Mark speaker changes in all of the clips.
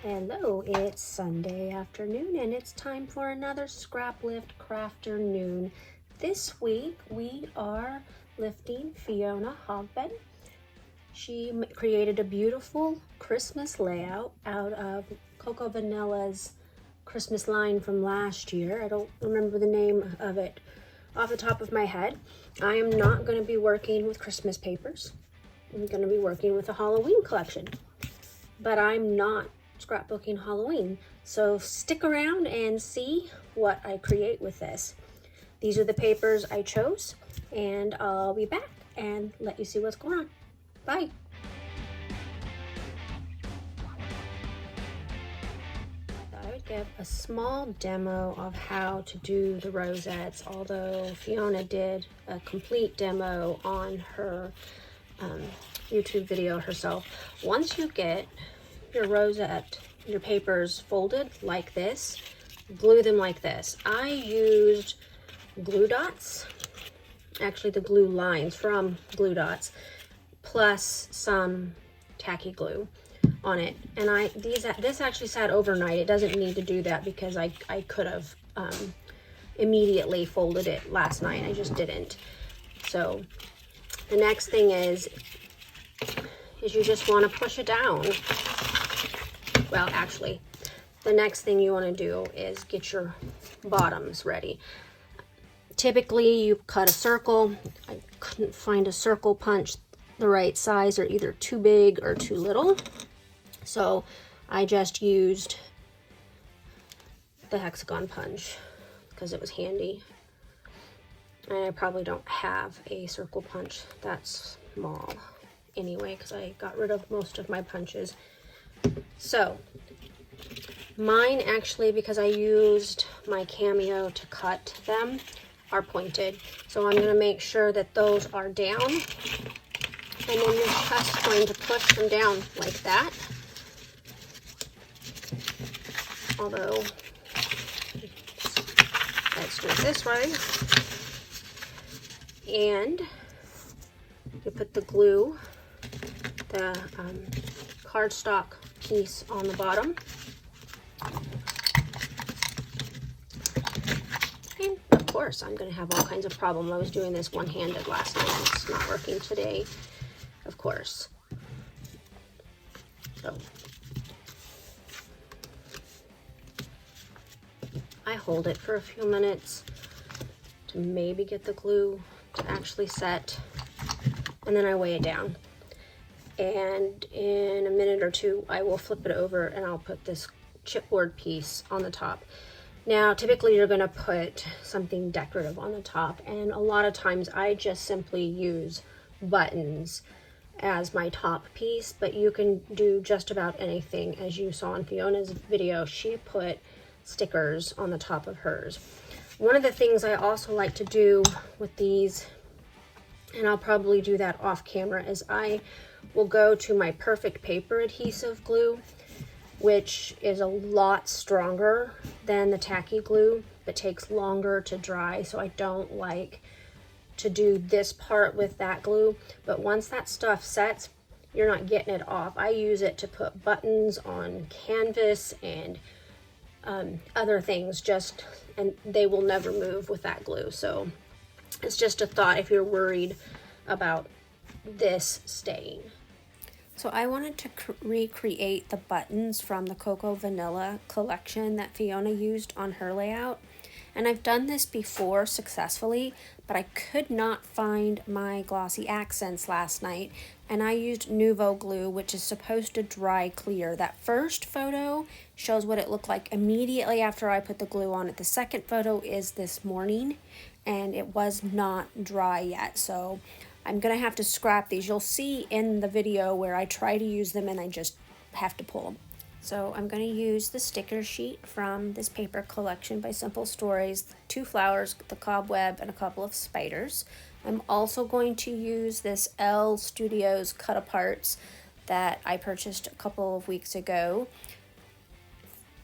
Speaker 1: Hello, it's Sunday afternoon and it's time for another Scraplift Crafternoon. This week we are lifting Fiona Hogben. She created a beautiful Christmas layout out of Coco Vanilla's Christmas line from last year. I don't remember the name of it off the top of my head. I am not going to be working with Christmas papers. I'm going to be working with a Halloween collection, but I'm not scrapbooking Halloween. So stick around and see what I create with this. These are the papers I chose, and I'll be back and let you see what's going on. Bye. I would give a small demo of how to do the rosettes, although Fiona did a complete demo on her YouTube video herself. Once you get your rosette, your papers folded like this, glue them like this. I used glue dots, actually the glue lines from glue dots, plus some tacky glue on it. And this actually sat overnight. It doesn't need to do that because I could have immediately folded it last night. I just didn't. So the next thing is you just want to push it down. Well, actually, the next thing you want to do is get your bottoms ready. Typically, you cut a circle. I couldn't find a circle punch the right size, or either too big or too little. So I just used the hexagon punch because it was handy. And I probably don't have a circle punch that small anyway, because I got rid of most of my punches. So mine, actually, because I used my Cameo to cut them, are pointed. So I'm going to make sure that those are down. And then you're just going to push them down like that. Although, let's do it this way. And you put the glue, the cardstock piece on the bottom. And of course, I'm going to have all kinds of problems. I was doing this one-handed last night. It's not working today, of course. So I hold it for a few minutes to maybe get the glue to actually set, and then I weigh it down. And in a minute or two, I will flip it over and I'll put this chipboard piece on the top. Now, typically you're going to put something decorative on the top, and a lot of times I just simply use buttons as my top piece, but you can do just about anything. As you saw in Fiona's video, she put stickers on the top of hers. One of the things I also like to do with these, and I'll probably do that off camera, is I will go to my Perfect Paper adhesive glue, which is a lot stronger than the tacky glue, but takes longer to dry. So I don't like to do this part with that glue, but once that stuff sets, you're not getting it off. I use it to put buttons on canvas and other things, and they will never move with that glue. So it's just a thought if you're worried about this staying. So I wanted to recreate the buttons from the Coco Vanilla collection that Fiona used on her layout. And I've done this before successfully, but I could not find my glossy accents last night. And I used Nouveau glue, which is supposed to dry clear. That first photo shows what it looked like immediately after I put the glue on it. The second photo is this morning, and it was not dry yet. So I'm going to have to scrap these. You'll see in the video where I try to use them and I just have to pull them. So I'm going to use the sticker sheet from this paper collection by Simple Stories, 2 flowers, the cobweb, and a couple of spiders. I'm also going to use this L Studios cut-aparts that I purchased a couple of weeks ago.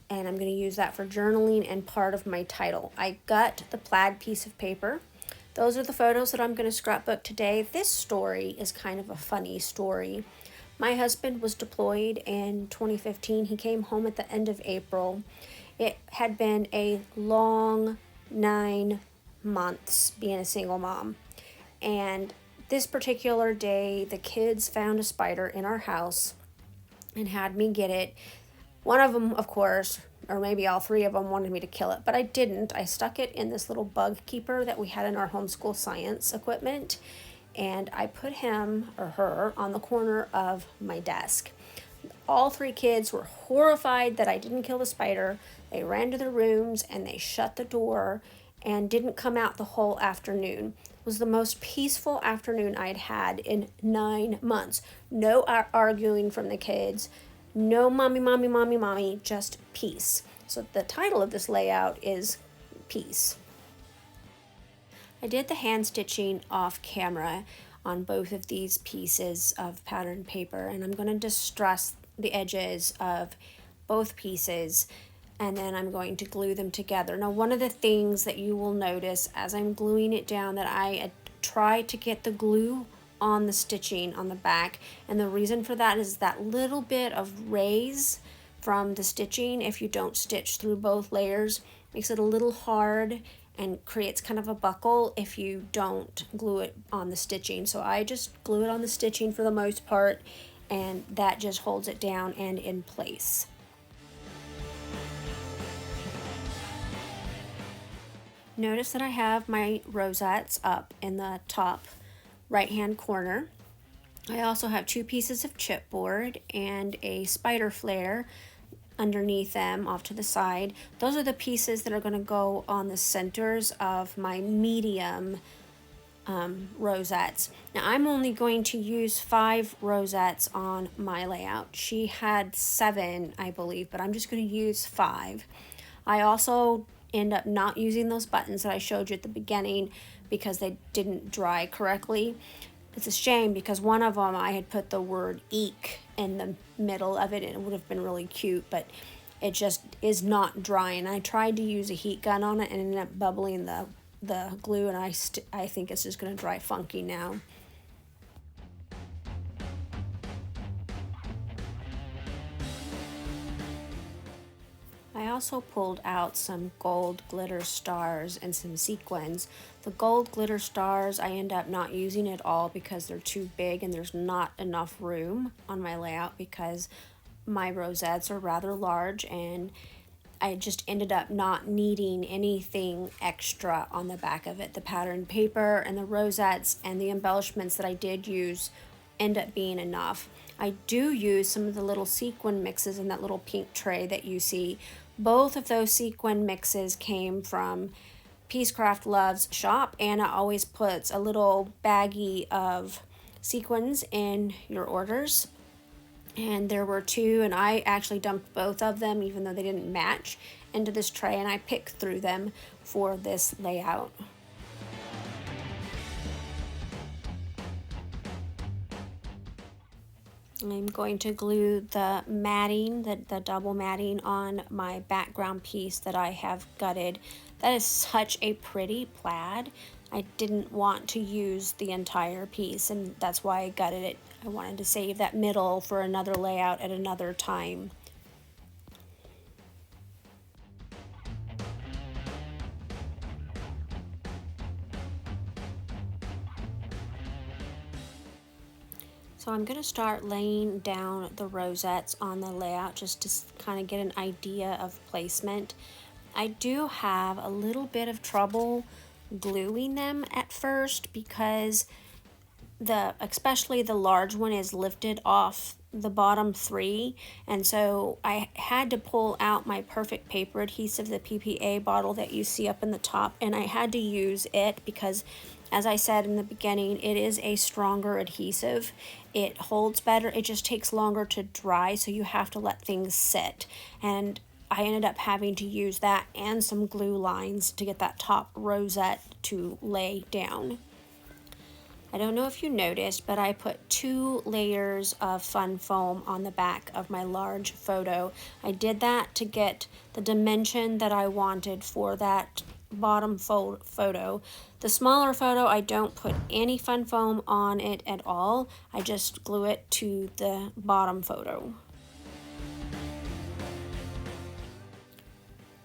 Speaker 1: And I'm going to use that for journaling and part of my title. I got the plaid piece of paper. Those are the photos that I'm going to scrapbook today. This story is kind of a funny story. My husband was deployed in 2015. He came home at the end of April. It had been a long 9 months being a single mom. And this particular day, the kids found a spider in our house and had me get it. One of them, of course, or maybe all three of them, wanted me to kill it, but I didn't. I stuck it in this little bug keeper that we had in our homeschool science equipment, and I put him or her on the corner of my desk. All three kids were horrified that I didn't kill the spider. They ran to their rooms and they shut the door and didn't come out the whole afternoon. It was the most peaceful afternoon I'd had in 9 months. No arguing from the kids. No mommy, mommy, mommy, mommy, just peace. So the title of this layout is Peace. I did the hand stitching off camera on both of these pieces of patterned paper, and I'm going to distress the edges of both pieces, and then I'm going to glue them together. Now, one of the things that you will notice as I'm gluing it down, that I try to get the glue on the stitching on the back, and the reason for that is that little bit of raise from the stitching, if you don't stitch through both layers, makes it a little hard and creates kind of a buckle if you don't glue it on the stitching. So I just glue it on the stitching for the most part, and that just holds it down and in place. Notice that I have my rosettes up in the top right hand corner. I also have 2 pieces of chipboard and a spider flare underneath them off to the side. Those are the pieces that are going to go on the centers of my medium rosettes. Now I'm only going to use 5 rosettes on my layout. She had 7, I believe, but I'm just going to use 5. I also end up not using those buttons that I showed you at the beginning because they didn't dry correctly. It's a shame because one of them I had put the word eek in the middle of it and it would have been really cute, but it just is not drying. I tried to use a heat gun on it and ended up bubbling the glue, and I think it's just going to dry funky now. I also pulled out some gold glitter stars and some sequins. The gold glitter stars I end up not using at all because they're too big and there's not enough room on my layout because my rosettes are rather large, and I just ended up not needing anything extra on the back of it. The patterned paper and the rosettes and the embellishments that I did use end up being enough. I do use some of the little sequin mixes in that little pink tray that you see. Both of those sequin mixes came from Peacecraft Love's shop. Anna always puts a little baggie of sequins in your orders, and there were 2, and I actually dumped both of them even though they didn't match into this tray, and I picked through them for this layout. I'm going to glue the matting, the double matting on my background piece that I have gutted. That is such a pretty plaid. I didn't want to use the entire piece, and that's why I gutted it. I wanted to save that middle for another layout at another time. So I'm going to start laying down the rosettes on the layout just to kind of get an idea of placement. I do have a little bit of trouble gluing them at first because especially the large one is lifted off the bottom 3, and so I had to pull out my perfect paper adhesive, the PPA bottle that you see up in the top, and I had to use it because, as I said in the beginning, it is a stronger adhesive. It holds better, it just takes longer to dry, so you have to let things sit. And I ended up having to use that and some glue lines to get that top rosette to lay down. I don't know if you noticed, but I put 2 layers of fun foam on the back of my large photo. I did that to get the dimension that I wanted for that bottom photo. The smaller photo, I don't put any fun foam on it at all. I just glue it to the bottom photo.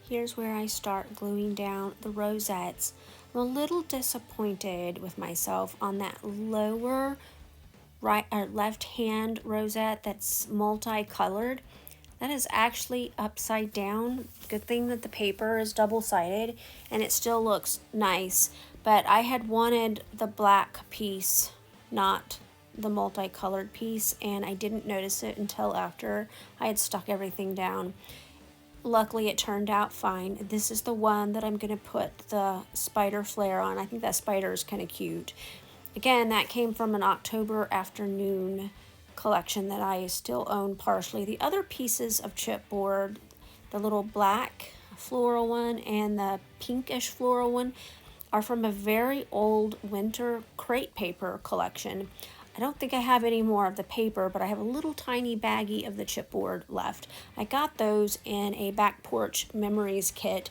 Speaker 1: Here's where I start gluing down the rosettes. I'm a little disappointed with myself on that lower right or left hand rosette that's multicolored. That is actually upside down. Good thing that the paper is double-sided and it still looks nice, but I had wanted the black piece, not the multicolored piece, and I didn't notice it until after I had stuck everything down. Luckily it turned out fine. This is the one that I'm going to put the spider flare on. I think that spider is kind of cute. Again, that came from an October afternoon collection that I still own partially. The other pieces of chipboard, the little black floral one and the pinkish floral one, are from a very old winter crate paper collection. I don't think I have any more of the paper, but I have a little tiny baggie of the chipboard left. I got those in a back porch memories kit.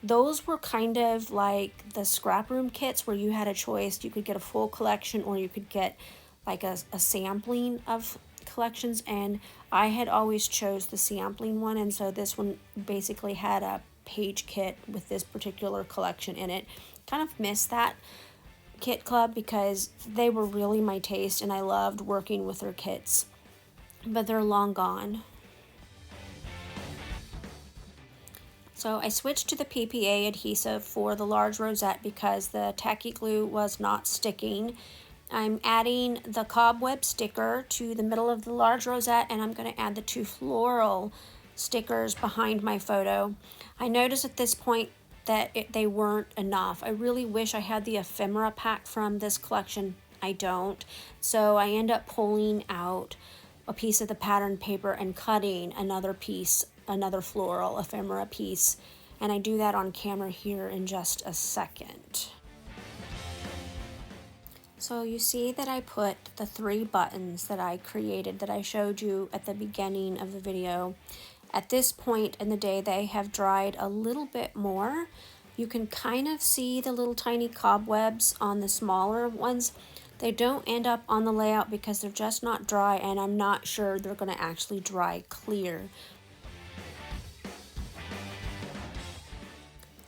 Speaker 1: Those were kind of like the scrap room kits where you had a choice. You could get a full collection or you could get like a sampling of collections, and I had always chose the sampling one, and so this one basically had a page kit with this particular collection in it. Kind of missed that kit club because they were really my taste and I loved working with their kits, but they're long gone. So I switched to the PPA adhesive for the large rosette because the tacky glue was not sticking. I'm adding the cobweb sticker to the middle of the large rosette, and I'm going to add the 2 floral stickers behind my photo. I noticed at this point that they weren't enough. I really wish I had the ephemera pack from this collection. I don't. So I end up pulling out a piece of the pattern paper and cutting another piece, another floral ephemera piece, and I do that on camera here in just a second. So you see that I put the 3 buttons that I created that I showed you at the beginning of the video. At this point in the day, they have dried a little bit more. You can kind of see the little tiny cobwebs on the smaller ones. They don't end up on the layout because they're just not dry, and I'm not sure they're going to actually dry clear.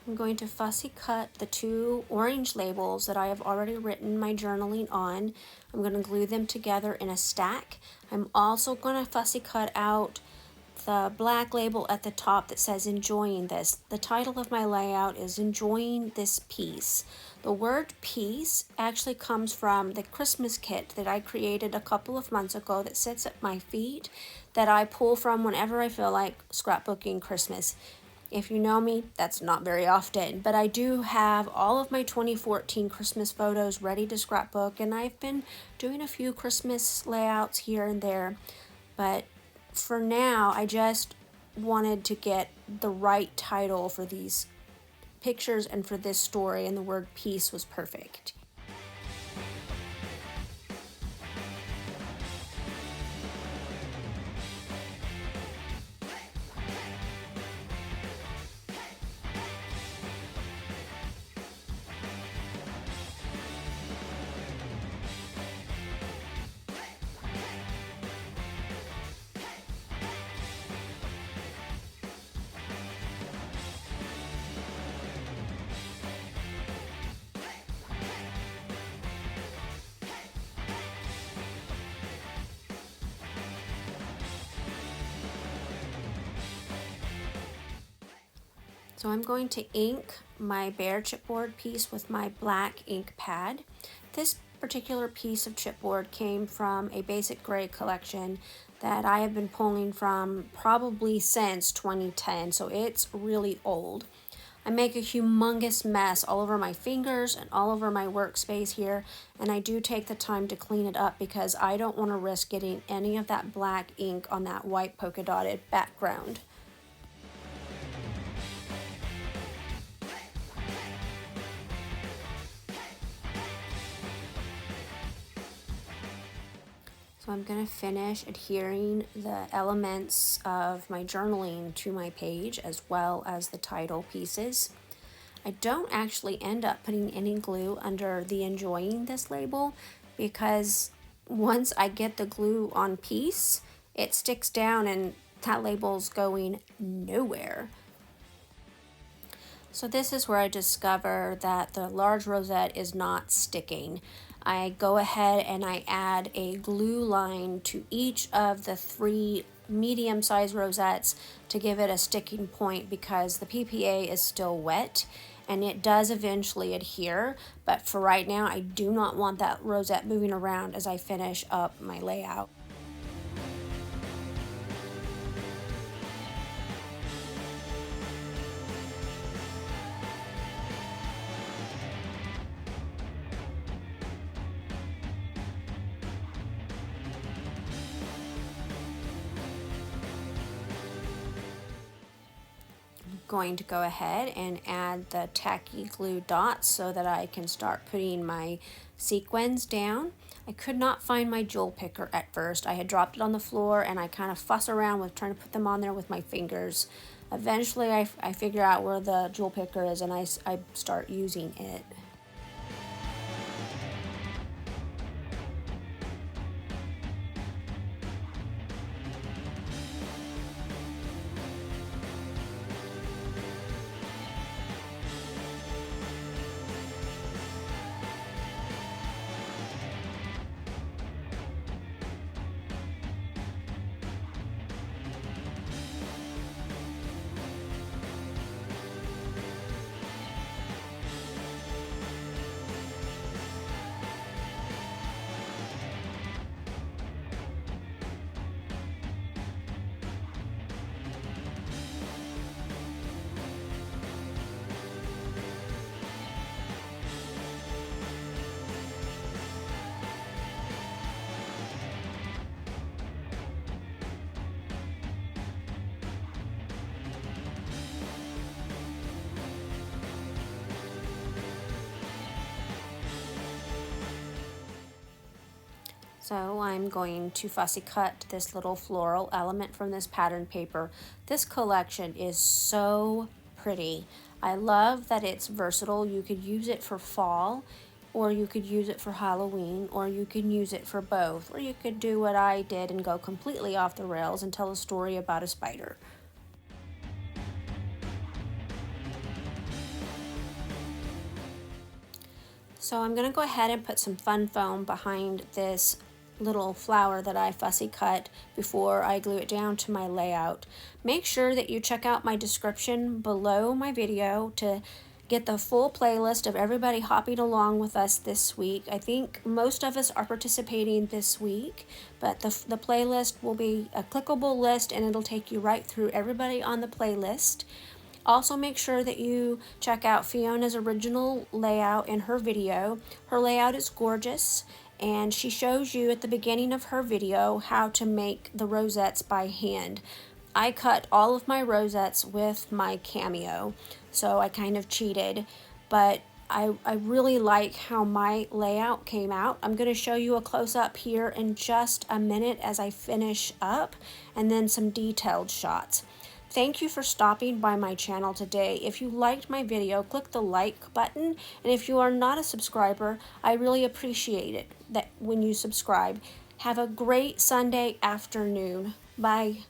Speaker 1: I'm going to fussy cut the 2 orange labels that I have already written my journaling on. I'm going to glue them together in a stack. I'm also going to fussy cut out the black label at the top that says enjoying this. The title of my layout is enjoying this piece. The word piece actually comes from the Christmas kit that I created a couple of months ago that sits at my feet that I pull from whenever I feel like scrapbooking Christmas. If you know me, that's not very often, but I do have all of my 2014 Christmas photos ready to scrapbook, and I've been doing a few Christmas layouts here and there, but for now, I just wanted to get the right title for these pictures and for this story, and the word peace was perfect. So I'm going to ink my bare chipboard piece with my black ink pad. This particular piece of chipboard came from a basic gray collection that I have been pulling from probably since 2010, so it's really old. I make a humongous mess all over my fingers and all over my workspace here, and I do take the time to clean it up because I don't want to risk getting any of that black ink on that white polka dotted background. So I'm going to finish adhering the elements of my journaling to my page as well as the title pieces. I don't actually end up putting any glue under the enjoying this label, because once I get the glue on piece, it sticks down and that label's going nowhere. So this is where I discover that the large rosette is not sticking. I go ahead and I add a glue line to each of the 3 medium-sized rosettes to give it a sticking point, because the PPA is still wet and it does eventually adhere, but for right now I do not want that rosette moving around as I finish up my layout. Going to go ahead and add the tacky glue dots so that I can start putting my sequins down. I could not find my jewel picker at first. I had dropped it on the floor and I kind of fuss around with trying to put them on there with my fingers. Eventually I figure out where the jewel picker is and I start using it. So I'm going to fussy cut this little floral element from this pattern paper. This collection is so pretty. I love that it's versatile. You could use it for fall, or you could use it for Halloween, or you can use it for both, or you could do what I did and go completely off the rails and tell a story about a spider. So I'm going to go ahead and put some fun foam behind this little flower that I fussy cut before I glue it down to my layout. Make sure that you check out my description below my video to get the full playlist of everybody hopping along with us this week. I think most of us are participating this week, but the playlist will be a clickable list and it'll take you right through everybody on the playlist. Also make sure that you check out Fiona's original layout in her video. Her layout is gorgeous, and she shows you at the beginning of her video how to make the rosettes by hand. I cut all of my rosettes with my Cameo, so I kind of cheated, but I really like how my layout came out. I'm going to show you a close-up here in just a minute as I finish up, and then some detailed shots. Thank you for stopping by my channel today. If you liked my video, click the like button, and if you are not a subscriber, I really appreciate it that when you subscribe. Have a great Sunday afternoon. Bye.